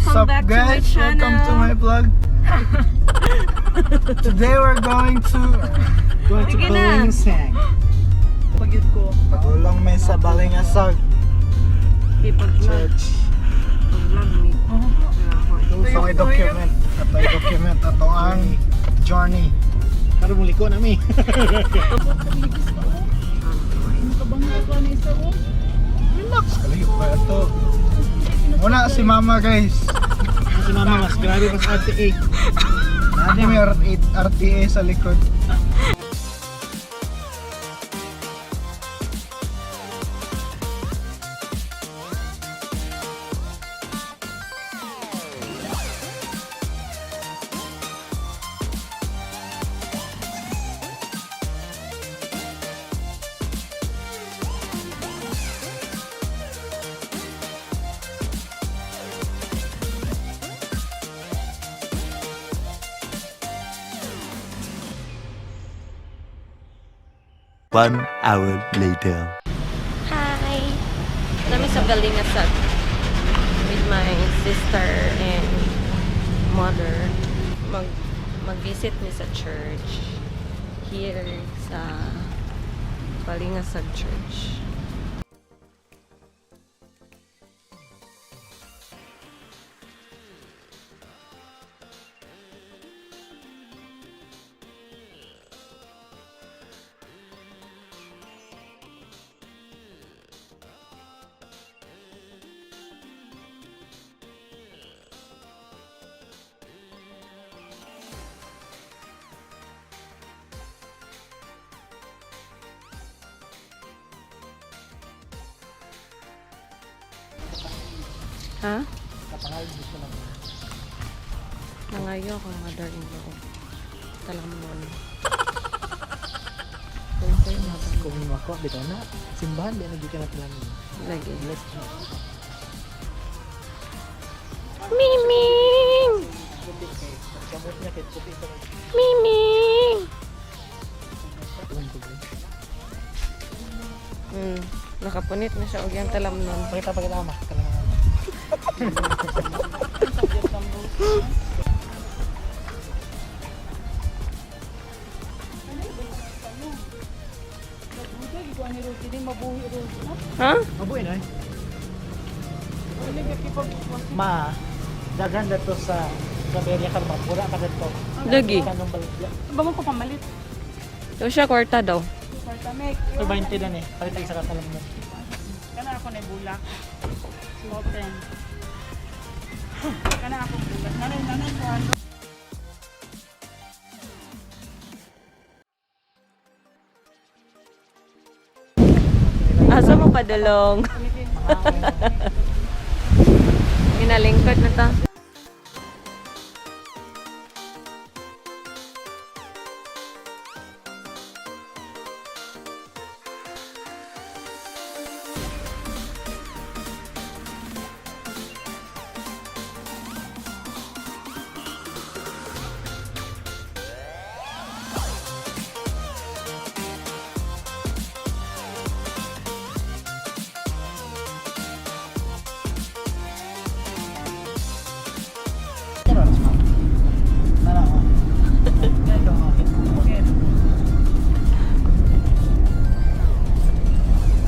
Welcome back to my channel. Welcome to my vlog. Today we're going to Balingsang. Pagod ko. Pagulong may sa Balingasag Ipag-vlog. Church. Pag-vlog me. So i-document. Ito i-document ito ang journey. Karo muli ko nami. Relax. Kalayo pa ito. Wala si mama guys. Si mama mas grabe mas RTA. Hindi may RTA sa likod. One hour later. Hi! Kami sa Balingasag with my sister and mother. Mag-visit ni sa church here sa Balingasag Church. Ha? Nangayo ako mother-in-law. Talamon. Kung mako bitaw na simbahan di lagi kana lang. Lagi. Bless you. Miming! Kamot niya kay puti pa. Miming! Nakapunit na siya og yang talamnon. Pakita ama kana. Ha? Mabuhay na. Ma, daghan dato sa Claveria kan mapura ka dato. Lagi. Kanong baligya. Bango ko pamalit. So siya kwarta daw. Partamek. So 20 dan eh. Palit isa ka talam mo. Kana ako na bulak. Open. Kana ako bulak. Nanay ko ano. Asa mo padulong? Inalingkod na ta.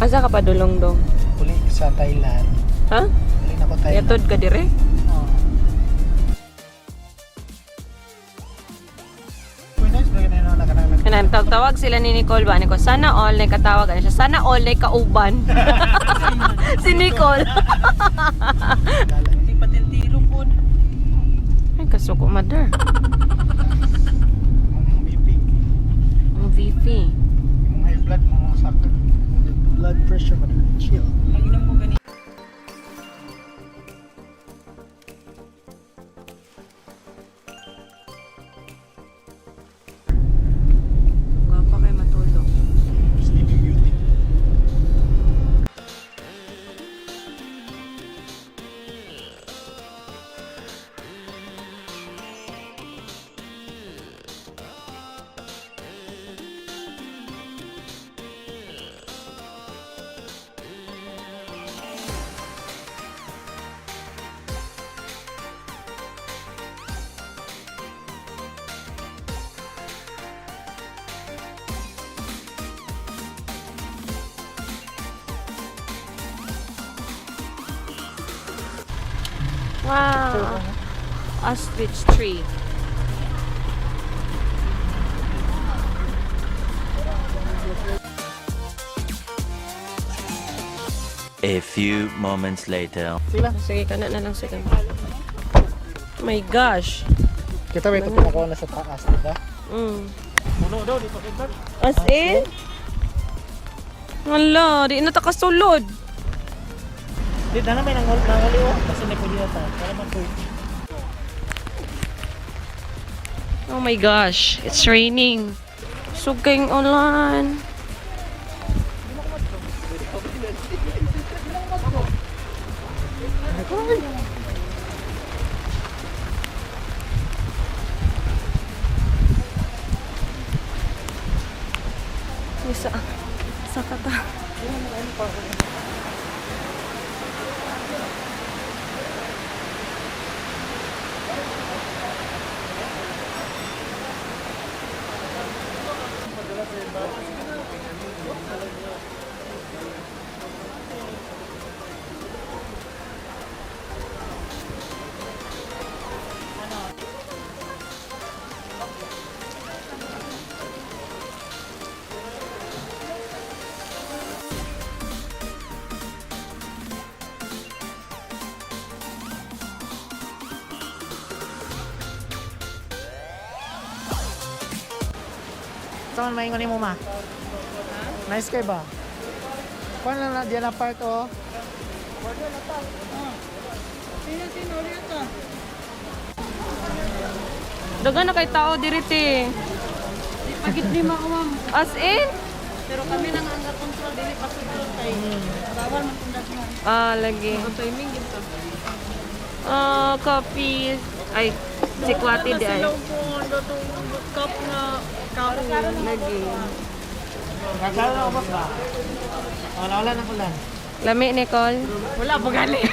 Asa ka padulong dong? Uli sa Thailand. Ha? Uli na ko Thailand. Yatod ka dire? Oh. Nice ba ganun na kanang Kanang tawag sila ni Nicole ba? Niko, sana all na katawag ano siya. Sana all na kauban. Si Nicole. Hindi patintiro po. Ay, kasuko mother. Ang BP, Ang VP. yung high blood mo sakit. Blood pressure mo chill. Ang inom ko ganito. Gwapa kay matulog. Sleeping beauty. Wow. Ostrich tree. A few moments later. Sige, kanan na lang sige. My gosh. Kita may kumukuha na sa taas, diba? Puno daw, di pa kita. As in? Wala, di na takasulod. Di na namin nangaliwa. Kasi na pwede na tayo. Para man po. Oh my gosh, it's raining. Suging ulan. Sa kata. Saan may ingonin mo ma? Nice kayo ba? Kuan lang na diyan na part oh. Sino dito? Dagan na kay tao diriti. Di pagit lima ko, ma'am. As in? Pero kami nang under control, dili pa siguro tayo. Bawal man pundasyon. Lagi. Ang timing gito. Coffee. Ay, sikwati di ay. Cup na karon. Lagi. Kakala na ubos ba? Wala na ulan. Lami, Nicole. Wala pa gali.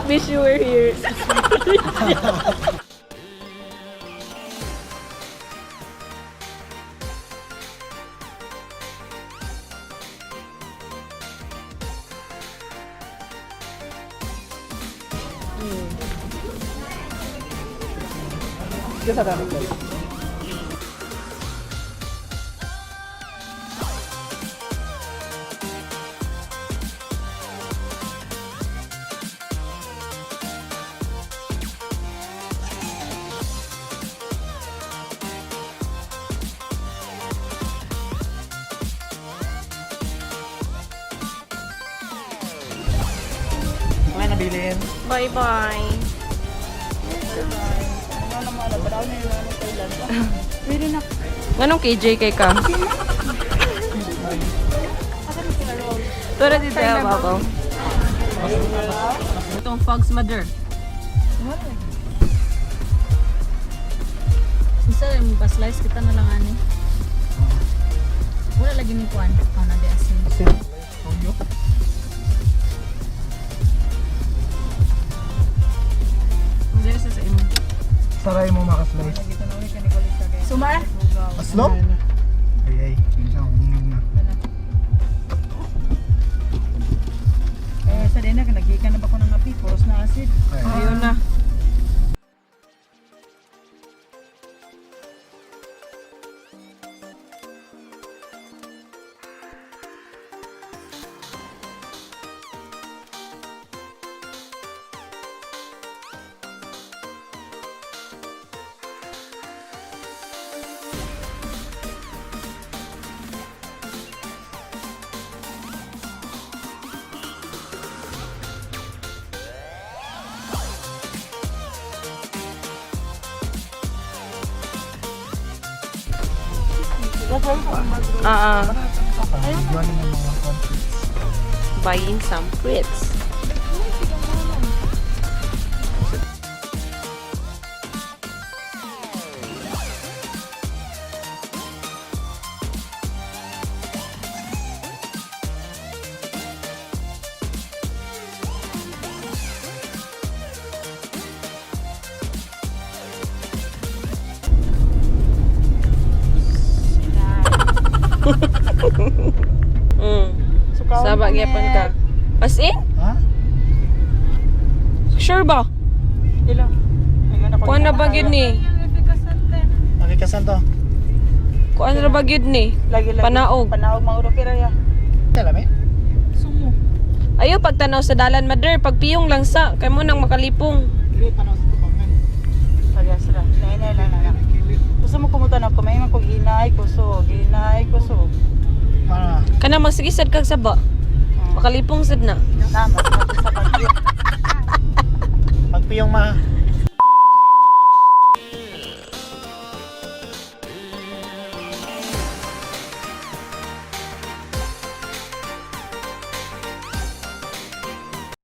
Wish you were here. Diyan sa dami ko. May nabilin. Bye-bye. Pwede na. Anong KJ kay ka? Tura dito yung babaw. Itong Fogs Mother. Isa yung pa-slice kita na lang ani. Wala lagi ni kuan. Na di asin. Asin. Toyo. Hindi sa imo. Saray mo makaslice. Sumar. Aslo? Ay, yun siya, hungag na. Sa din na nagikan na ba ko ng api, puros na acid. Ayun na. Ayun yung mga conflicts. buying some fruits. Sabak gyapon ka. As in? Ha? Sure ba? Ilo. Kuan na ba gyud ni? Nakikasan to. Kuan na ba gyud ni? Panaog. Panaog mauro kira ya. Alam eh? Sumo. Ayo pagtanaw sa dalan mother, pagpiyong lang sa kay mo nang makalipong. Dili pa na sa tubangan. Kaya sila. Nay. Gusto mo kumutan ako, may ko ginay kusog. Para Kana magsigisad kag saba. Makalipong sad na. Namas natin sa bagyo. pagpiyong ma